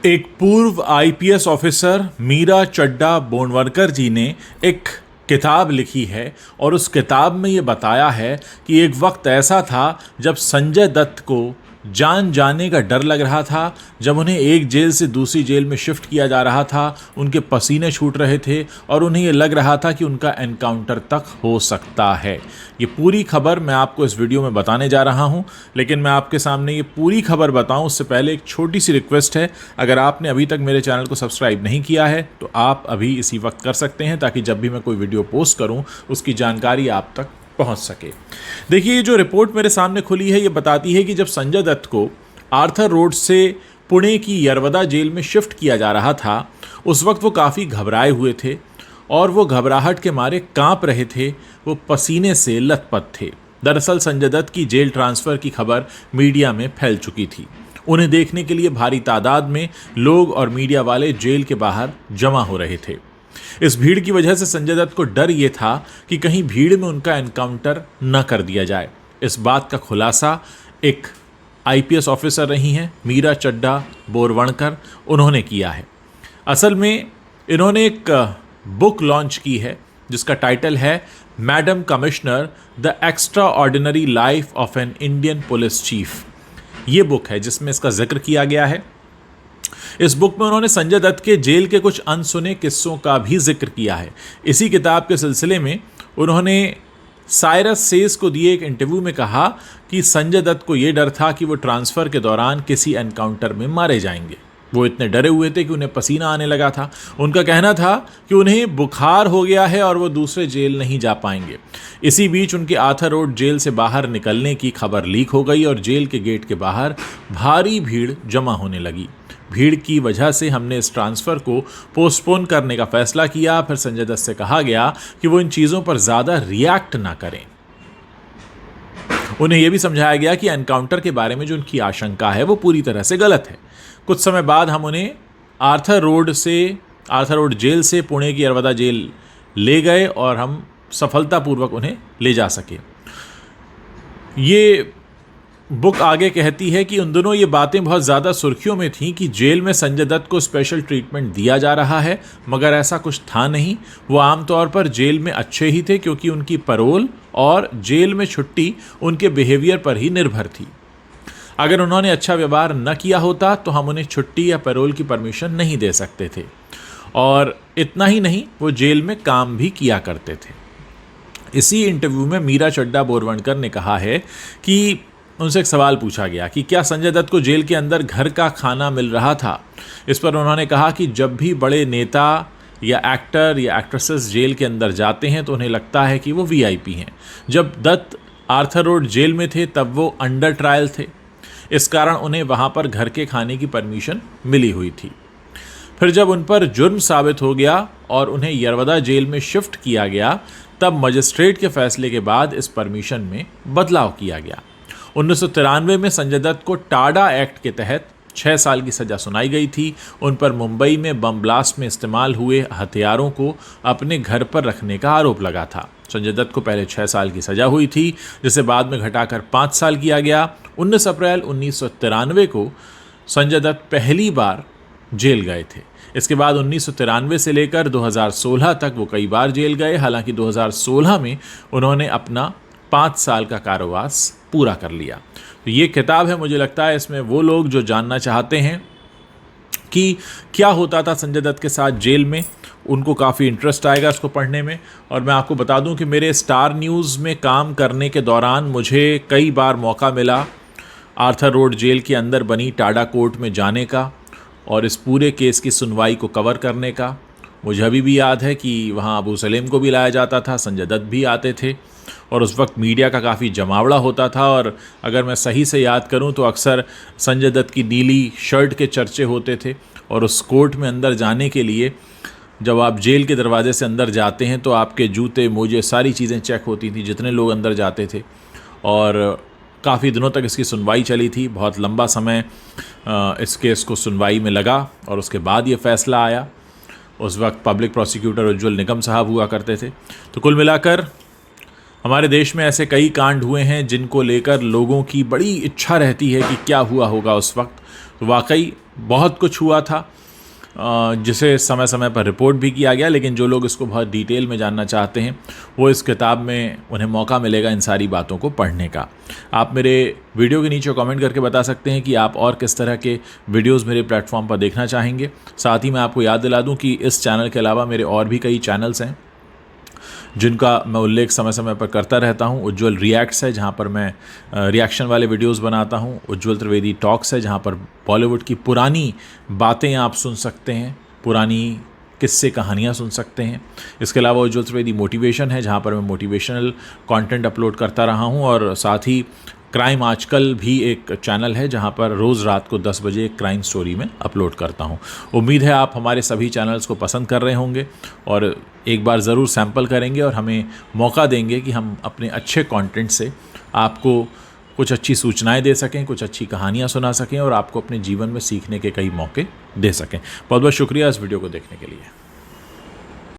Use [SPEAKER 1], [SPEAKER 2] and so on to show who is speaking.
[SPEAKER 1] एक पूर्व IPS officer Meera Chadha Borwankar जी ने एक किताब लिखी है और उस किताब में ये बताया है कि एक वक्त ऐसा था जब संजय दत्त को जान जाने का डर लग रहा था। जब उन्हें एक जेल से दूसरी जेल में शिफ्ट किया जा रहा था, उनके पसीने छूट रहे थे और उन्हें ये लग रहा था कि उनका एनकाउंटर तक हो सकता है। ये पूरी खबर मैं आपको इस वीडियो में बताने जा रहा हूँ, लेकिन मैं आपके सामने ये पूरी खबर बताऊँ उससे पहले एक छोटी सी रिक्वेस्ट है। अगर आपने अभी तक मेरे चैनल को सब्सक्राइब नहीं किया है तो आप अभी इसी वक्त कर सकते हैं, ताकि जब भी मैं कोई वीडियो पोस्ट करूँ उसकी जानकारी आप तक पहुंच सके। देखिए, ये जो रिपोर्ट मेरे सामने खुली है ये बताती है कि जब संजय दत्त को आर्थर रोड से पुणे की यरवदा जेल में शिफ्ट किया जा रहा था, उस वक्त वो काफ़ी घबराए हुए थे और वो घबराहट के मारे कांप रहे थे, वो पसीने से लथपथ थे। दरअसल संजय दत्त की जेल ट्रांसफ़र की खबर मीडिया में फैल चुकी थी। उन्हें देखने के लिए भारी तादाद में लोग और मीडिया वाले जेल के बाहर जमा हो रहे थे। इस भीड़ की वजह से संजय दत्त को डर ये था कि कहीं भीड़ में उनका एनकाउंटर न कर दिया जाए। इस बात का खुलासा एक आईपीएस ऑफिसर रही हैं मीरा चड्ढा बोरवणकर, उन्होंने किया है। असल में इन्होंने एक बुक लॉन्च की है जिसका टाइटल है madam commissioner the extra ordinary life of an Indian police chief. ये बुक है जिसमें इसका जिक्र किया गया है। इस बुक में उन्होंने संजय दत्त के जेल के कुछ अनसुने किस्सों का भी जिक्र किया है। इसी किताब के सिलसिले में उन्होंने साइरस सेस को दिए एक इंटरव्यू में कहा कि संजय दत्त को ये डर था कि वो ट्रांसफ़र के दौरान किसी एनकाउंटर में मारे जाएंगे। वो इतने डरे हुए थे कि उन्हें पसीना आने लगा था। उनका कहना था कि उन्हें बुखार हो गया है और वो दूसरे जेल नहीं जा पाएंगे। इसी बीच उनके आर्थर रोड जेल से बाहर निकलने की खबर लीक हो गई और जेल के गेट के बाहर भारी भीड़ जमा होने लगी। भीड़ की वजह से हमने इस ट्रांसफ़र को पोस्टपोन करने का फैसला किया। फिर संजय दत्त से कहा गया कि वो इन चीज़ों पर ज़्यादा रिएक्ट ना करें। उन्हें यह भी समझाया गया कि एनकाउंटर के बारे में जो उनकी आशंका है वो पूरी तरह से गलत है। कुछ समय बाद हम उन्हें आर्थर रोड जेल से पुणे की यरवदा जेल ले गए और हम सफलतापूर्वक उन्हें ले जा सके। ये बुक आगे कहती है कि उन दोनों ये बातें बहुत ज़्यादा सुर्खियों में थीं कि जेल में संजय दत्त को स्पेशल ट्रीटमेंट दिया जा रहा है, मगर ऐसा कुछ था नहीं। वो आमतौर पर जेल में अच्छे ही थे क्योंकि उनकी पैरोल और जेल में छुट्टी उनके बिहेवियर पर ही निर्भर थी। अगर उन्होंने अच्छा व्यवहार न किया होता तो हम उन्हें छुट्टी या पैरोल की परमिशन नहीं दे सकते थे। और इतना ही नहीं, वो जेल में काम भी किया करते थे। इसी इंटरव्यू में मीरा चड्ढा बोरवणकर ने कहा है कि उनसे एक सवाल पूछा गया कि क्या संजय दत्त को जेल के अंदर घर का खाना मिल रहा था। इस पर उन्होंने कहा कि जब भी बड़े नेता या एक्टर या एक्ट्रेसेस जेल के अंदर जाते हैं तो उन्हें लगता है कि वो वीआईपी हैं। जब दत्त आर्थर रोड जेल में थे तब वो अंडर ट्रायल थे, इस कारण उन्हें वहाँ पर घर के खाने की परमिशन मिली हुई थी। फिर जब उन पर जुर्म साबित हो गया और उन्हें यरवदा जेल में शिफ्ट किया गया, तब मजिस्ट्रेट के फैसले के बाद इस परमिशन में बदलाव किया गया। 1993 में संजय दत्त को टाडा एक्ट के तहत 6 साल की सज़ा सुनाई गई थी। उन पर मुंबई में बम ब्लास्ट में इस्तेमाल हुए हथियारों को अपने घर पर रखने का आरोप लगा था। संजय दत्त को पहले 6 साल की सज़ा हुई थी, जिसे बाद में घटाकर 5 साल किया गया। 19 अप्रैल 1993 को संजय दत्त पहली बार जेल गए थे। इसके बाद 1993 से लेकर 2016 तक वो कई बार जेल गए। हालांकि 2016 में उन्होंने अपना 5 साल का कारावास पूरा कर लिया। तो ये किताब है, मुझे लगता है इसमें वो लोग जो जानना चाहते हैं कि क्या होता था संजय दत्त के साथ जेल में, उनको काफ़ी इंटरेस्ट आएगा इसको पढ़ने में। और मैं आपको बता दूं कि मेरे स्टार न्यूज़ में काम करने के दौरान मुझे कई बार मौका मिला आर्थर रोड जेल के अंदर बनी टाडा कोर्ट में जाने का और इस पूरे केस की सुनवाई को कवर करने का। मुझे अभी भी याद है कि वहाँ अबू सलेम को भी लाया जाता था, संजय दत्त भी आते थे और उस वक्त मीडिया का काफ़ी जमावड़ा होता था। और अगर मैं सही से याद करूं तो अक्सर संजय दत्त की नीली शर्ट के चर्चे होते थे। और उस कोर्ट में अंदर जाने के लिए जब आप जेल के दरवाजे से अंदर जाते हैं तो आपके जूते मोजे सारी चीज़ें चेक होती थी जितने लोग अंदर जाते थे। और काफ़ी दिनों तक इसकी सुनवाई चली थी, बहुत लंबा समय इस केस को सुनवाई में लगा और उसके बाद ये फ़ैसला आया। उस वक्त पब्लिक प्रोसिक्यूटर उज्ज्वल निकम साहब हुआ करते थे। तो कुल मिलाकर हमारे देश में ऐसे कई कांड हुए हैं जिनको लेकर लोगों की बड़ी इच्छा रहती है कि क्या हुआ होगा उस वक्त। तो वाकई बहुत कुछ हुआ था जिसे समय समय पर रिपोर्ट भी किया गया, लेकिन जो लोग इसको बहुत डिटेल में जानना चाहते हैं वो इस किताब में उन्हें मौका मिलेगा इन सारी बातों को पढ़ने का। आप मेरे वीडियो के नीचे कमेंट करके बता सकते हैं कि आप और किस तरह के वीडियोस मेरे प्लेटफॉर्म पर देखना चाहेंगे। साथ ही मैं आपको याद दिला दूं कि इस चैनल के अलावा मेरे और भी कई चैनल्स हैं जिनका मैं उल्लेख समय समय पर करता रहता हूं। उज्ज्वल रिएक्ट्स है जहां पर मैं रिएक्शन वाले वीडियोस बनाता हूं। उज्ज्वल त्रिवेदी टॉक्स है जहां पर बॉलीवुड की पुरानी बातें आप सुन सकते हैं, पुरानी किस्से कहानियाँ सुन सकते हैं। इसके अलावा उज्ज्वल त्रिवेदी मोटिवेशन है जहाँ पर मैं मोटिवेशनल कंटेंट अपलोड करता रहा हूँ, और साथ ही क्राइम आजकल भी एक चैनल है जहाँ पर रोज़ रात को 10 बजे एक क्राइम स्टोरी में अपलोड करता हूँ। उम्मीद है आप हमारे सभी चैनल्स को पसंद कर रहे होंगे और एक बार ज़रूर सैंपल करेंगे और हमें मौका देंगे कि हम अपने अच्छे कंटेंट से आपको कुछ अच्छी सूचनाएं दे सकें, कुछ अच्छी कहानियाँ सुना सकें और आपको अपने जीवन में सीखने के कई मौके दे सकें। बहुत बहुत शुक्रिया इस वीडियो को देखने के लिए।